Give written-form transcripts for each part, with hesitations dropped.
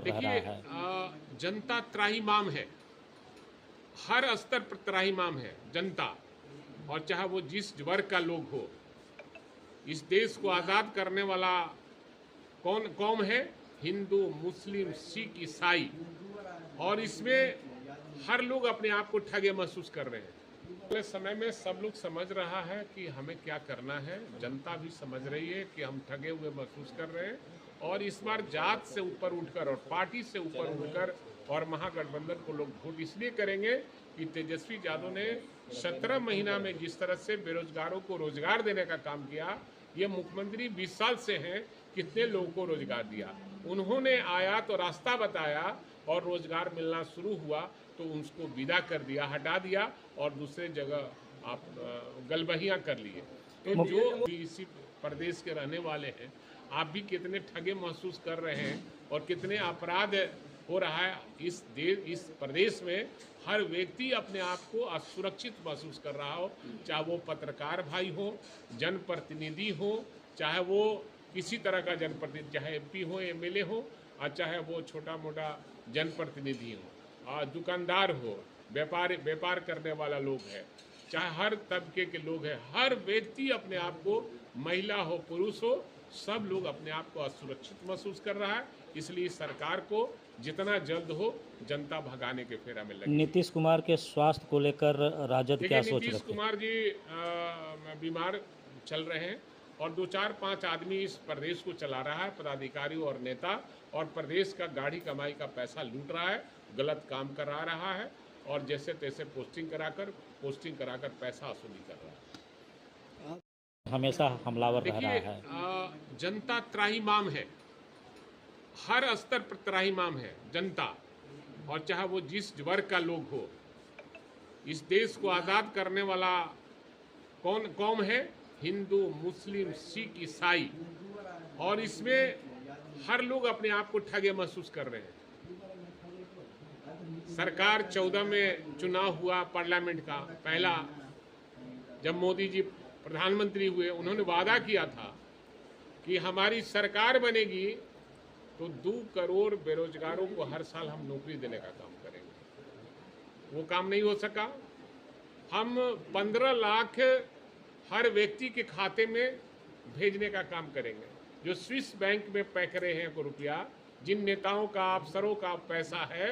रह रहा देखिए, है। जनता त्राहिमाम है, हर स्तर पर त्राहिमाम है जनता। और चाहे वो जिस वर्ग का लोग हो, इस देश को आज़ाद करने वाला कौन कौम है? हिंदू, मुस्लिम, सिख, ईसाई। और इसमें हर लोग अपने आप को ठगे महसूस कर रहे हैं। अगले समय में सब लोग समझ रहा है कि हमें क्या करना है। जनता भी समझ रही है कि हम ठगे हुए महसूस कर रहे हैं। और इस बार जात से ऊपर उठकर और पार्टी से ऊपर उठकर और महागठबंधन को लोग वोट इसलिए करेंगे कि तेजस्वी यादव ने 17 महीना में जिस तरह से बेरोजगारों को रोजगार देने का काम किया, ये मुख्यमंत्री 20 साल से हैं, कितने लोगों को रोजगार दिया। उन्होंने आया तो रास्ता बताया और रोजगार मिलना शुरू हुआ तो उसको विदा कर दिया, हटा दिया और दूसरे जगह आप गलबहियाँ कर लिए। तो जो भी इसी प्रदेश के रहने वाले हैं, आप भी कितने ठगे महसूस कर रहे हैं और कितने अपराध हो रहा है इस प्रदेश में। हर व्यक्ति अपने आप को असुरक्षित महसूस कर रहा हो, चाहे वो पत्रकार भाई हो, जनप्रतिनिधि हो, चाहे वो किसी तरह का जनप्रतिनिधि, चाहे एमपी हो, एमएलए हो, और चाहे वो छोटा मोटा जनप्रतिनिधि हो, और दुकानदार हो, व्यापार करने वाला लोग है, चाहे हर तबके के लोग हैं। हर व्यक्ति अपने आप को, महिला हो पुरुष हो, सब लोग अपने आप को असुरक्षित महसूस कर रहा है। इसलिए सरकार को जितना जल्द हो जनता भगाने के फेरा में लगी। नीतीश कुमार के स्वास्थ्य को लेकर राजद देखिए, क्या सोच नीतीश रखती है? कुमार जी बीमार चल रहे हैं और 2-4-5 आदमी इस प्रदेश को चला रहा है, पदाधिकारी और नेता, और प्रदेश का गाढ़ी कमाई का पैसा लूट रहा है, गलत काम करा रहा है और जैसे तैसे पोस्टिंग कराकर पैसा वसूली कर रहा है। हमेशा हमलावर रह रहा देखिए, है। जनता त्राहिमाम है, हर स्तर पर त्राहिमाम है जनता। और चाहे वो जिस वर्ग का लोग हो, इस देश को आज़ाद करने वाला कौन कौम है? हिंदू, मुस्लिम, सिख, ईसाई। और इसमें हर लोग अपने आप को ठगे महसूस कर रहे हैं। सरकार 14 में चुनाव हुआ पार्लियामेंट का पहला, जब मोदी जी प्रधानमंत्री हुए, उन्होंने वादा किया था कि हमारी सरकार बनेगी तो 2 करोड़ बेरोजगारों को हर साल हम नौकरी देने का काम करेंगे। वो काम नहीं हो सका। हम 15 लाख हर व्यक्ति के खाते में भेजने का काम करेंगे। जो स्विस बैंक में पैकरे हैं को रुपया, जिन नेताओं का, अफसरों का पैसा है,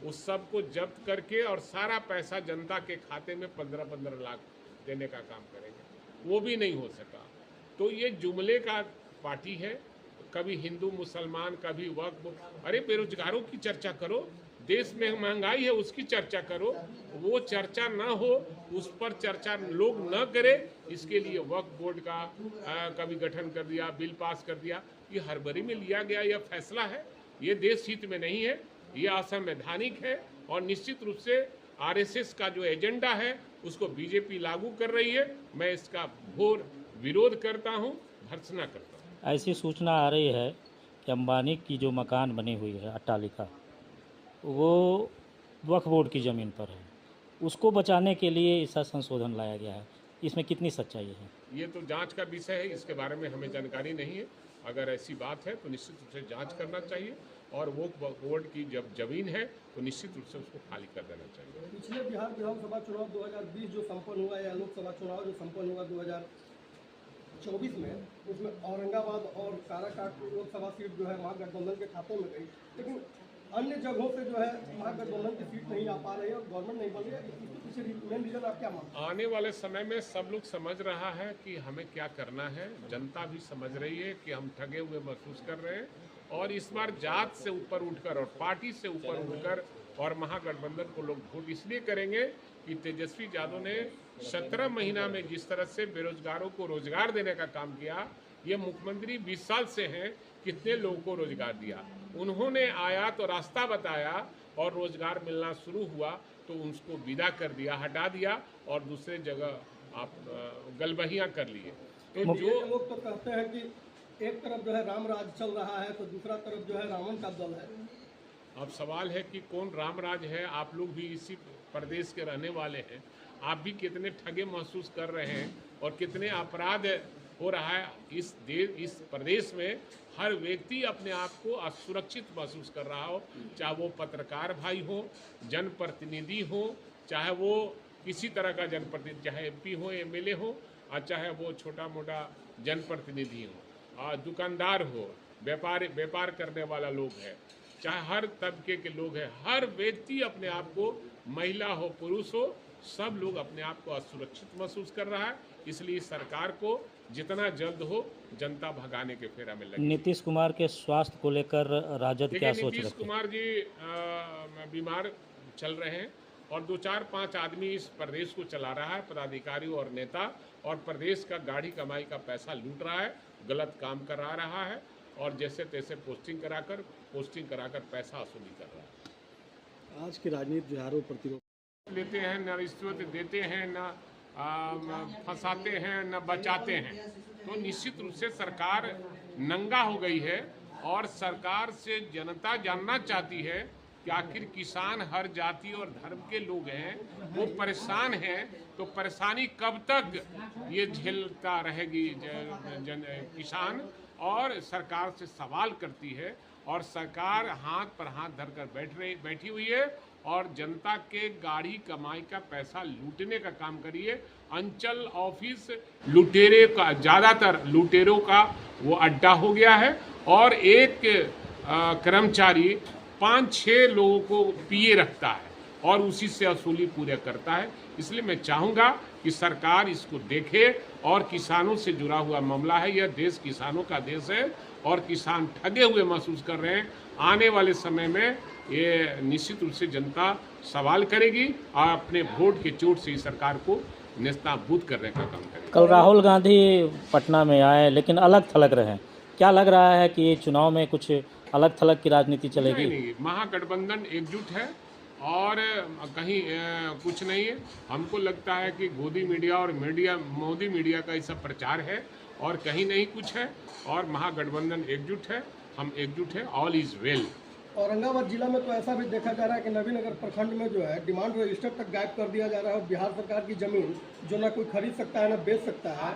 उस सब को जब्त करके और सारा पैसा जनता के खाते में 15-15 लाख देने का काम करेंगे। वो भी नहीं हो सका। तो ये जुमले का पार्टी है, कभी हिंदू मुसलमान, कभी वक्फ। अरे बेरोजगारों की चर्चा करो, देश में महंगाई है उसकी चर्चा करो। वो चर्चा ना हो, उस पर चर्चा लोग न करे, इसके लिए वक्फ बोर्ड का कभी गठन कर दिया, बिल पास कर दिया। ये हड़बड़ी में लिया गया यह फैसला है, ये देश हित में नहीं है, ये असंवैधानिक है। और निश्चित रूप से आरएसएस का जो एजेंडा है उसको बीजेपी लागू कर रही है। मैं इसका घोर विरोध करता हूँ, भर्त्सना करता हूँ। ऐसी सूचना आ रही है कि अंबानी की जो मकान बनी हुई है, अट्टालिका, वो वक्फ बोर्ड की ज़मीन पर है। उसको बचाने के लिए ऐसा संशोधन लाया गया है। इसमें कितनी सच्चाई है? ये तो जांच का विषय है, इसके बारे में हमें जानकारी नहीं है। अगर ऐसी बात है तो निश्चित रूप से जांच करना चाहिए, और वो बोर्ड की जब जमीन है तो निश्चित रूप से उसको खाली कर देना चाहिए। पिछले बिहार विधानसभा चुनाव 2020 जो संपन्न हुआ, या लोकसभा चुनाव जो संपन्न हुआ 2024 में, उसमें औरंगाबाद और काराकाट लोकसभा सीट जो है महागठबंधन के खाते में गई, लेकिन अन्य जगहों से जो है महागठबंधन की सीट नहीं आ पा रही है और गवर्नमेंट नहीं बन रही है। इसके पीछे मेन रीजन आप क्या मानते हैं? आने वाले समय में सब लोग समझ रहा है कि हमें क्या करना है। जनता भी समझ रही है कि हम ठगे हुए महसूस कर रहे हैं। और इस बार जात से ऊपर उठकर और पार्टी से ऊपर उठकर और महागठबंधन को लोग वोट इसलिए करेंगे कि तेजस्वी यादव ने 17 महीना में जिस तरह से बेरोजगारों को रोजगार देने का काम किया, ये मुख्यमंत्री 20 साल से हैं, कितने लोगों को रोजगार दिया। उन्होंने आया तो रास्ता बताया और रोजगार मिलना शुरू हुआ तो उसको विदा कर दिया, हटा दिया और दूसरे जगह आप गलबहियाँ कर लिए। तो जो लोग तो कहते हैं कि एक तरफ जो है राम राज चल रहा है तो दूसरा तरफ जो है रावण का दल है। अब सवाल है कि कौन रामराज है। आप लोग भी इसी प्रदेश के रहने वाले हैं, आप भी कितने ठगे महसूस कर रहे हैं और कितने अपराध हो रहा है। इस प्रदेश में हर व्यक्ति अपने आप को असुरक्षित महसूस कर रहा हो, चाहे वो पत्रकार भाई हो, जनप्रतिनिधि हो, चाहे वो किसी तरह का जनप्रतिनिधि, चाहे एमपी हो, एमएलए हो, और चाहे वो छोटा मोटा जनप्रतिनिधि हो, और दुकानदार हो, व्यापार करने वाला लोग है, चाहे हर तबके के लोग हैं, हर व्यक्ति अपने आप को, महिला हो पुरुष हो, सब लोग अपने आप को असुरक्षित महसूस कर रहा है। इसलिए सरकार को जितना जल्द हो जनता भगाने के फेरा में लगे। नीतीश कुमार के स्वास्थ्य को लेकर राजद क्या सोच नीतीश रखती है? कुमार जी बीमार चल रहे हैं और 2-4-5 आदमी इस प्रदेश को चला रहा है, पदाधिकारी और नेता, और प्रदेश का गाढ़ी कमाई का पैसा लूट रहा है, गलत काम करा रहा है और जैसे तैसे पोस्टिंग कराकर पैसा वसूली कर रहा है। आज की राजनीति जो है प्रतिरोध लेते हैं, न रिश्वत देते हैं, न फंसाते हैं, न बचाते हैं। तो निश्चित रूप से सरकार नंगा हो गई है और सरकार से जनता जानना चाहती है कि आखिर किसान हर जाति और धर्म के लोग हैं, वो परेशान हैं, तो परेशानी कब तक ये झेलता रहेगी किसान, और सरकार से सवाल करती है। और सरकार हाथ पर हाथ धरकर बैठी हुई है और जनता के गाढ़ी कमाई का पैसा लूटने का काम करिए। अंचल ऑफिस लुटेरे का, ज़्यादातर लुटेरों का वो अड्डा हो गया है और एक कर्मचारी 5-6 लोगों को पिए रखता है और उसी से वसूली पूरे करता है। इसलिए मैं चाहूँगा कि सरकार इसको देखे और किसानों से जुड़ा हुआ मामला है, यह देश किसानों का देश है और किसान ठगे हुए महसूस कर रहे हैं। आने वाले समय में ये निश्चित रूप से जनता सवाल करेगी और अपने वोट के चोट से सरकार को नेस्तनाबूद करने का काम करेगी। कल राहुल गांधी पटना में आए लेकिन अलग थलग रहे, क्या लग रहा है कि चुनाव में कुछ अलग थलग की राजनीति चलेगी? नहीं, महागठबंधन एकजुट है और कहीं कुछ नहीं है। हमको लगता है कि गोदी मीडिया और मोदी मीडिया का ऐसा प्रचार है और कहीं नहीं कुछ है, और महागठबंधन एकजुट है, हम एकजुट है, ऑल इज वेल। औरंगाबाद जिला में तो ऐसा भी देखा जा रहा है कि नवीनगर प्रखंड में जो है डिमांड रजिस्टर तक गायब कर दिया जा रहा है और बिहार सरकार की जमीन जो ना कोई खरीद सकता है ना बेच सकता है,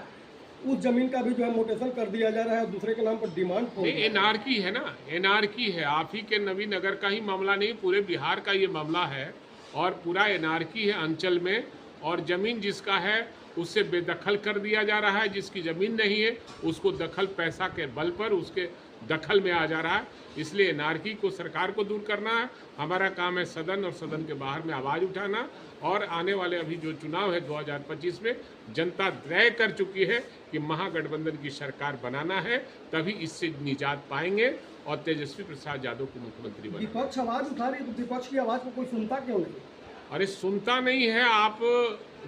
उस जमीन का भी जो है मोटेशन कर दिया जा रहा है, दूसरे के नाम पर डिमांड हो। एनआरकी है ना, एनआरकी है। आप ही के नवीनगर का ही मामला नहीं, पूरे बिहार का ये मामला है और पूरा एनआरकी है अंचल में, और जमीन जिसका है उससे बेदखल कर दिया जा रहा है। जिसकी जमीन नहीं है उसको दखल पैसा के बल पर उसके दखल में आ जा रहा है। इसलिए एनआरकी को सरकार को दूर करना है। हमारा काम है सदन और सदन के बाहर में आवाज़ उठाना, और आने वाले अभी जो चुनाव है 2025 में जनता तय कर चुकी है कि महागठबंधन की सरकार बनाना है, तभी इससे निजात पाएंगे और तेजस्वी प्रसाद यादव को मुख्यमंत्री बनाएंगे। विपक्ष आवाज उठा रही है तो विपक्ष की आवाज़ को कोई सुनता क्यों नहीं? अरे सुनता नहीं है। आप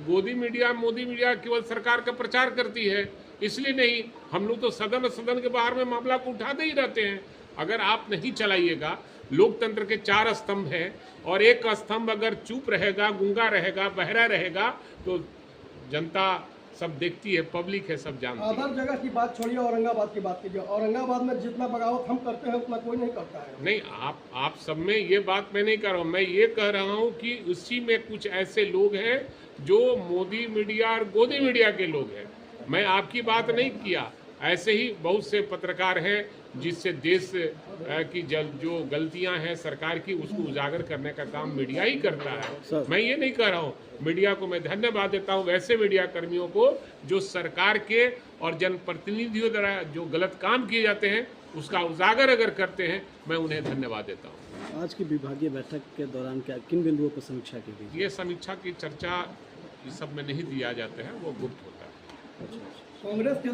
गोदी मीडिया मोदी मीडिया केवल सरकार का प्रचार करती है, इसलिए नहीं। हम लोग तो सदन और सदन के बाहर में मामला को उठाते ही रहते हैं। अगर आप नहीं चलाइएगा, लोकतंत्र के 4 स्तंभ हैं और एक स्तंभ अगर चुप रहेगा, गूंगा रहेगा, बहरा रहेगा, तो जनता सब देखती है, पब्लिक है, सब जानती है। अदर जगह की बात छोड़िए, औरंगाबाद की बात कीजिए। औरंगाबाद में जितना बगावत हम करते हैं उतना कोई नहीं करता है। नहीं, आप सब में ये बात मैं नहीं कर रहा हूँ। मैं ये कह रहा हूँ कि उसी में कुछ ऐसे लोग हैं जो मोदी मीडिया और गोदी मीडिया के लोग हैं। मैं आपकी बात नहीं किया। ऐसे ही बहुत से पत्रकार हैं जिससे देश की जो गलतियां हैं सरकार की, उसको उजागर करने का काम मीडिया ही करता है। मैं ये नहीं कह रहा हूँ। मीडिया को मैं धन्यवाद देता हूँ, वैसे मीडिया कर्मियों को जो सरकार के और जनप्रतिनिधियों द्वारा जो गलत काम किए जाते हैं उसका उजागर अगर करते हैं, मैं उन्हें धन्यवाद देता हूँ। आज की विभागीय बैठक के दौरान क्या किन बिंदुओं पर समीक्षा की गई? ये समीक्षा की चर्चा इस सब में नहीं दिया जाता है, वो गुप्त होता है। कांग्रेस के